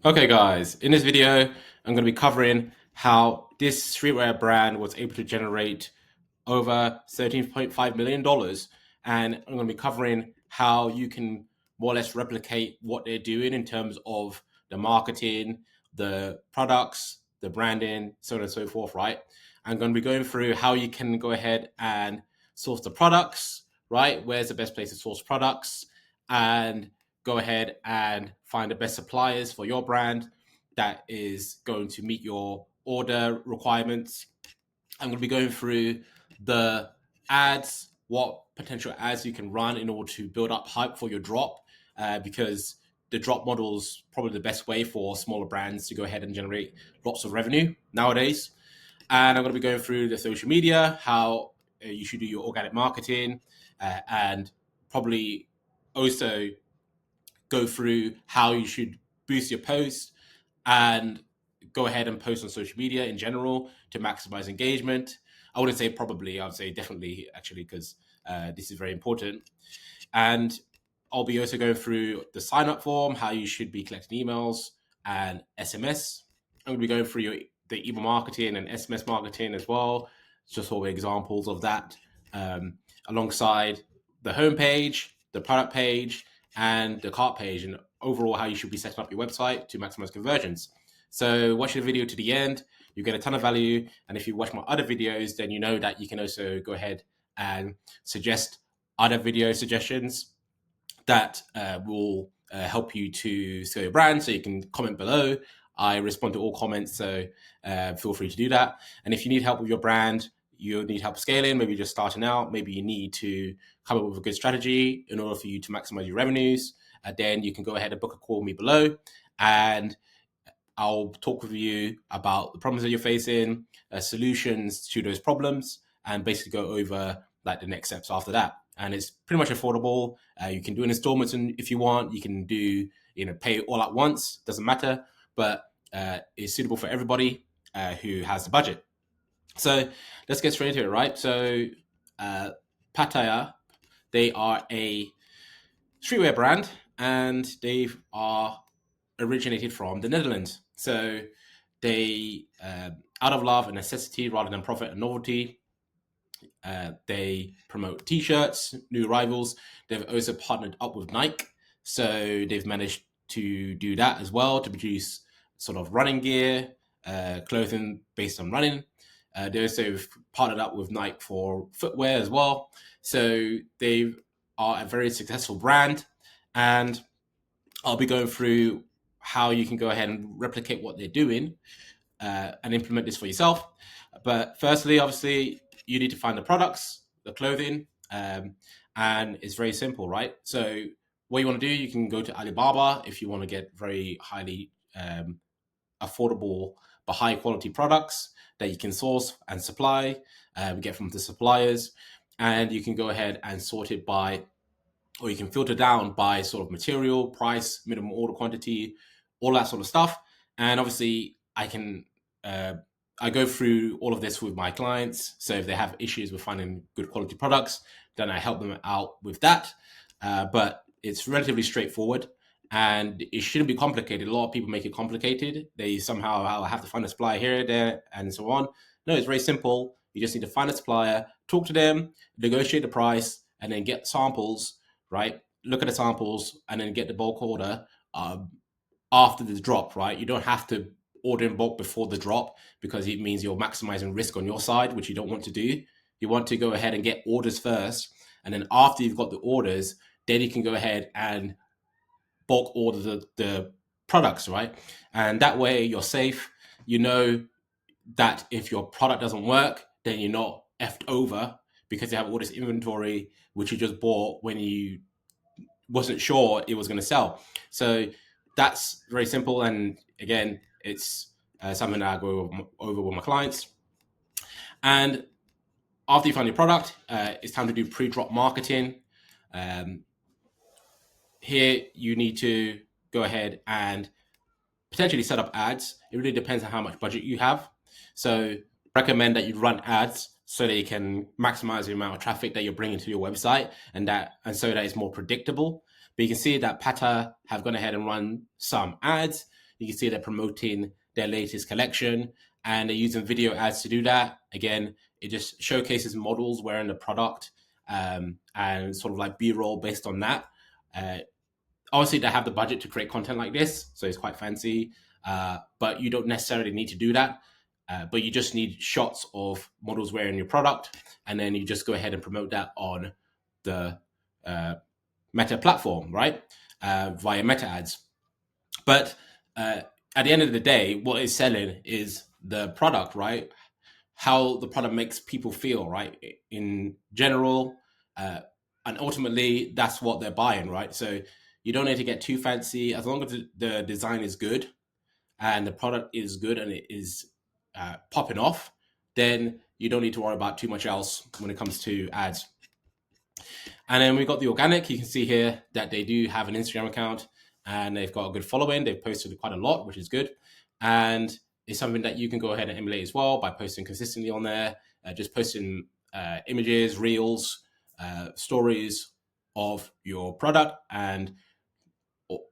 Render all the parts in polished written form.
Okay, guys, in this video, I'm going to be covering how this streetwear brand was able to generate over $13.5 million dollars. And I'm going to be covering how you can more or less replicate what they're doing in terms of the marketing, the products, the branding, so on and so forth, right? I'm going to be going through how you can go ahead and source the products, right? Where's the best place to source products? And go ahead and find the best suppliers for your brand that is going to meet your order requirements. I'm going to be going through the ads, what potential ads you can run in order to build up hype for your drop, because the drop model is probably the best way for smaller brands to go ahead and generate lots of revenue nowadays. And I'm going to be going through the social media, how you should do your organic marketing, and probably also go through how you should boost your post and go ahead and post on social media in general to maximize engagement. I wouldn't say probably, I would say definitely actually, because this is very important. And I'll be also going through the sign up form, how you should be collecting emails and SMS. I'm going to be going through the email marketing and SMS marketing as well, just all the examples of that, alongside the homepage, the product page, and the cart page, and overall how you should be setting up your website to maximize conversions. So watch the video to the end. You get a ton of value. And if you watch my other videos, then you know that you can also go ahead and suggest other video suggestions that will help you to scale your brand. So you can comment below. I respond to all comments, so feel free to do that. And if you need help with your brand, you need help scaling, maybe you're just starting out, maybe you need to come up with a good strategy in order for you to maximize your revenues, then you can go ahead and book a call with me below, and I'll talk with you about the problems that you're facing, solutions to those problems, and basically go over like the next steps after that. And it's pretty much affordable. You can do an installments if you want. You can do, pay all at once. Doesn't matter, but it's suitable for everybody who has the budget. So let's get straight into it, right? So Pattaya, they are a streetwear brand, and they are originated from the Netherlands. So they, out of love and necessity rather than profit and novelty, they promote T-shirts, new arrivals. They've also partnered up with Nike, so they've managed to do that as well to produce sort of running gear, clothing based on running. They also partnered up with Nike for footwear as well. So they are a very successful brand, and I'll be going through how you can go ahead and replicate what they're doing and implement this for yourself. But firstly, obviously, you need to find the products, the clothing, and it's very simple, right? So what you want to do, you can go to Alibaba if you want to get very highly affordable but high quality products that you can source and supply, get from the suppliers, and you can go ahead and sort it by, or you can filter down by sort of material, price, minimum order quantity, all that sort of stuff. And obviously, uh, I go through all of this with my clients. So if they have issues with finding good quality products, then I help them out with that. But it's relatively straightforward, and it shouldn't be complicated. A lot of people make it complicated. They somehow have to find a supplier here, there, and so on. No, it's very simple. You just need to find a supplier, talk to them, negotiate the price, and then get samples, right? Look at the samples and then get the bulk order after the drop, right? You don't have to order in bulk before the drop, because it means you're maximizing risk on your side, which you don't want to do. You want to go ahead and get orders first. And then after you've got the orders, then you can go ahead and bulk order the products, right? And that way you're safe. You know that if your product doesn't work, then you're not effed over because you have all this inventory which you just bought when you wasn't sure it was going to sell. So that's very simple. And again, it's something that I go over with my clients. And after you find your product, it's time to do pre-drop marketing. Um, Here, you need to go ahead and potentially set up ads. It really depends on how much budget you have. So recommend that you run ads so that you can maximize the amount of traffic that you're bringing to your website, and so that it's more predictable. But you can see that Pata have gone ahead and run some ads. you can see they're promoting their latest collection, and they're using video ads to do that. Again, it just showcases models wearing the product, and sort of like B-roll based on that. Obviously, they have the budget to create content like this, so it's quite fancy. But you don't necessarily need to do that. But you just need shots of models wearing your product, and then you just go ahead and promote that on the Meta platform, right? Via Meta ads. But at the end of the day, what is selling is the product, right? How the product makes people feel, right? In general, and ultimately, that's what they're buying, right? So you don't need to get too fancy. As long as the design is good and the product is good and it is popping off, then you don't need to worry about too much else when it comes to ads. And then we've got the organic. You can see here that they do have an Instagram account and they've got a good following. They've posted quite a lot, which is good. And it's something that you can go ahead and emulate as well by posting consistently on there, just posting images, reels, stories of your product and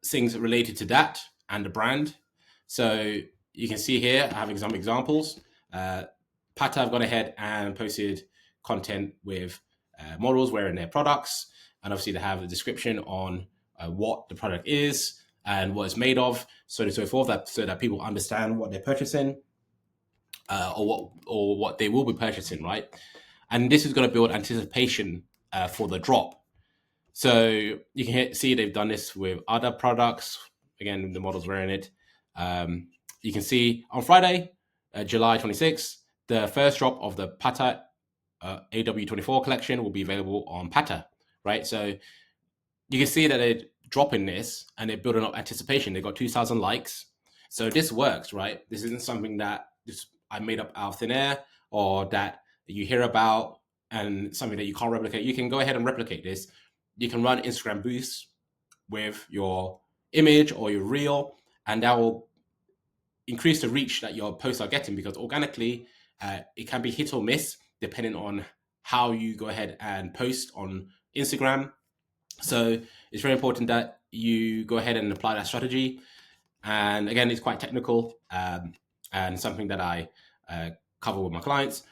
things related to that and the brand. So you can see here, I have some examples. Pata have gone ahead and posted content with models wearing their products. And obviously they have a description on what the product is and what it's made of, so on and so forth, so that people understand what they're purchasing, or what they will be purchasing, right? And this is going to build anticipation for the drop. So you can see they've done this with other products. Again, the model's wearing it. You can see on Friday, July 26th, the first drop of the Pata AW24 collection will be available on Pata, right? So you can see that they're dropping this and they're building up anticipation. They got 2,000 likes. So this works, right? This isn't something that I made up out of thin air or that you hear about and something that you can't replicate. You can go ahead and replicate this. You can run Instagram boosts with your image or your reel, and that will increase the reach that your posts are getting, because organically it can be hit or miss depending on how you go ahead and post on Instagram. So it's very important that you go ahead and apply that strategy. And again, it's quite technical and something that I cover with my clients.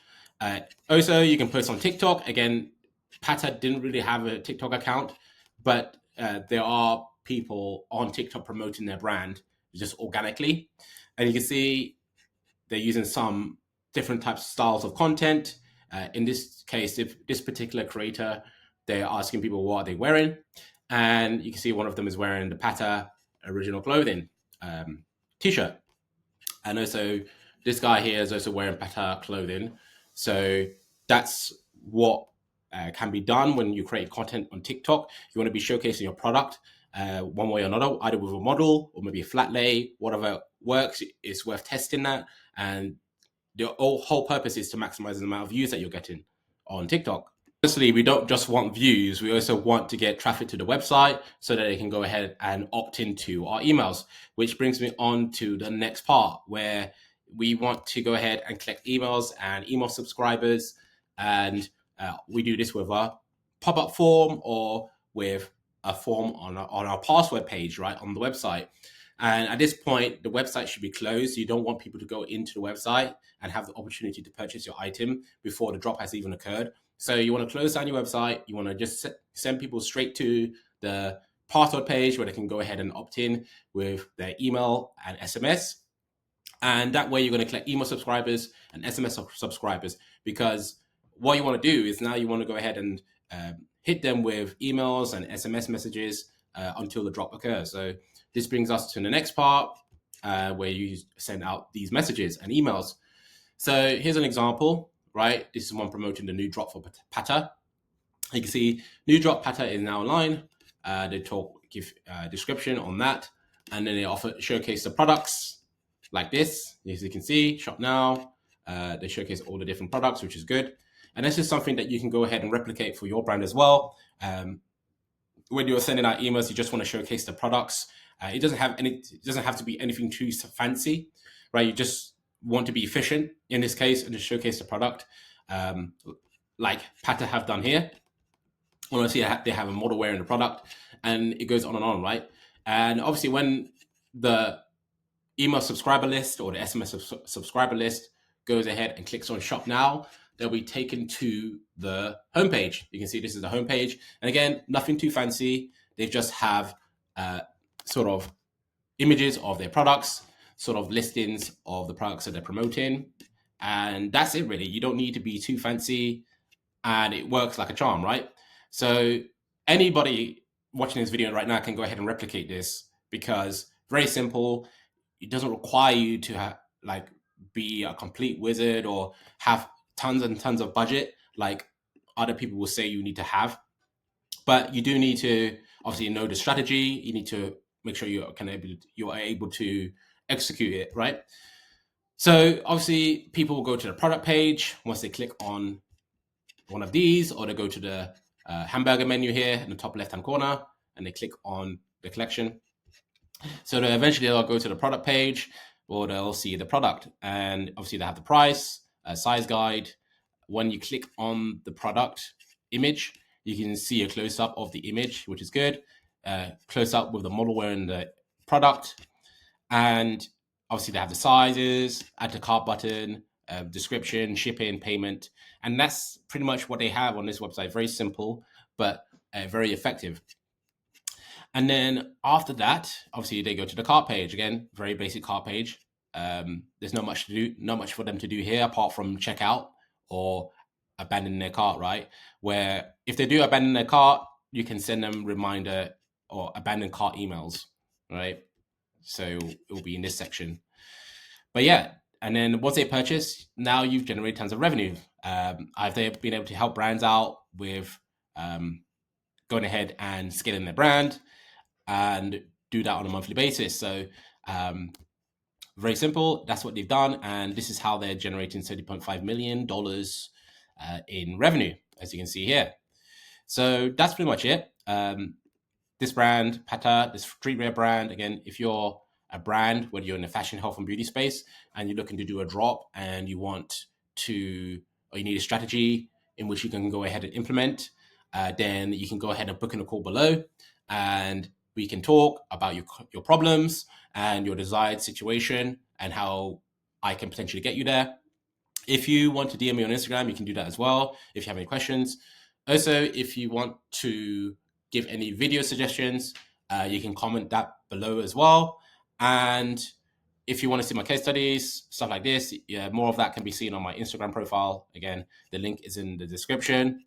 Also, you can post on TikTok. Again, Pata didn't really have a TikTok account, but there are people on TikTok promoting their brand just organically. And you can see they're using some different types of styles of content. In this case, if this particular creator, they're asking people what are they wearing. And you can see one of them is wearing the Pata original clothing t-shirt. And also this guy here is also wearing Pata clothing. So that's what can be done when you create content on TikTok. You want to be showcasing your product one way or another, either with a model or maybe a flat lay, whatever works. It's worth testing that. And the whole purpose is to maximize the amount of views that you're getting on TikTok. Obviously, we don't just want views. We also want to get traffic to the website so that they can go ahead and opt into our emails, which brings me on to the next part, where we want to go ahead and collect emails and email subscribers. And we do this with a pop-up form or with a form on our password page, right, on the website. And at this point, the website should be closed. You don't want people to go into the website and have the opportunity to purchase your item before the drop has even occurred. So you want to close down your website. You want to just send people straight to the password page where they can go ahead and opt in with their email and SMS. And that way you're going to collect email subscribers and SMS subscribers, because what you want to do is now you want to go ahead and hit them with emails and SMS messages until the drop occurs. So this brings us to the next part where you send out these messages and emails. So here's an example, right? This is one promoting the new drop for Pata. You can see new drop Pata is now online. They give a description on that, and then they showcase the products like this. As you can see, shop now. They showcase all the different products, which is good. And this is something that you can go ahead and replicate for your brand as well. When you're sending out emails, you just want to showcase the products. It doesn't have to be anything too fancy, right? You just want to be efficient in this case and just showcase the product, like Pata have done here. Honestly, they have a model wearing the product, and it goes on and on, right? And obviously, when the email subscriber list or the SMS subscriber list goes ahead and clicks on shop now, they'll be taken to the homepage. You can see this is the homepage. And again, nothing too fancy. They just have sort of images of their products, sort of listings of the products that they're promoting. And that's it really. You don't need to be too fancy, and it works like a charm, right? So anybody watching this video right now can go ahead and replicate this, because very simple. It doesn't require you to be a complete wizard or have tons and tons of budget like other people will say you need to have. But you do need to obviously know the strategy. You need to make sure you are able to execute it, right? So obviously people will go to the product page once they click on one of these, or they go to the hamburger menu here in the top left hand corner and they click on the collection. So eventually they'll go to the product page, or they'll see the product, and obviously they have the price, size guide. When you click on the product image, you can see a close up of the image, which is good. Close up with the model wearing the product, and obviously they have the sizes, add to cart button, description, shipping, payment, and that's pretty much what they have on this website. Very simple, but very effective. And then after that, obviously they go to the cart page. Again, very basic cart page. There's not much to do, not much for them to do here apart from check out or abandon their cart, right? Where if they do abandon their cart, you can send them reminder or abandon cart emails, right? So it will be in this section. But yeah, and then once they purchase, now you've generated tons of revenue. I've been able to help brands out with going ahead and scaling their brand and do that on a monthly basis. So very simple. That's what they've done. And this is how they're generating $30.5 million in revenue, as you can see here. So that's pretty much it. This brand, Pata, this streetwear brand, again, if you're a brand, whether you're in the fashion, health, and beauty space, and you're looking to do a drop and you want to, or you need a strategy in which you can go ahead and implement, then you can go ahead and book in a call below, and we can talk about your problems and your desired situation and how I can potentially get you there. If you want to DM me on Instagram, you can do that as well if you have any questions. Also, if you want to give any video suggestions, you can comment that below as well. And if you want to see my case studies, stuff like this, yeah, more of that can be seen on my Instagram profile. Again, the link is in the description.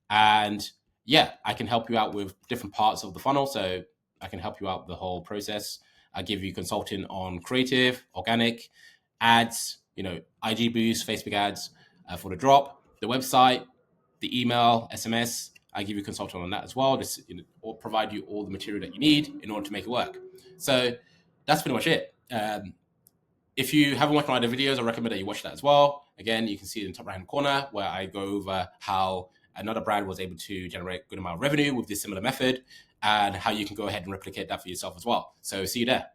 And yeah, I can help you out with different parts of the funnel. So I can help you out the whole process. I give you consulting on creative, organic, ads, IG boost, Facebook ads for the drop, the website, the email, SMS. I give you consulting on that as well. This will provide you all the material that you need in order to make it work. So that's pretty much it. If you haven't watched my other videos, I recommend that you watch that as well. Again, you can see it in the top right-hand corner where I go over how another brand was able to generate a good amount of revenue with this similar method, and how you can go ahead and replicate that for yourself as well. So see you there.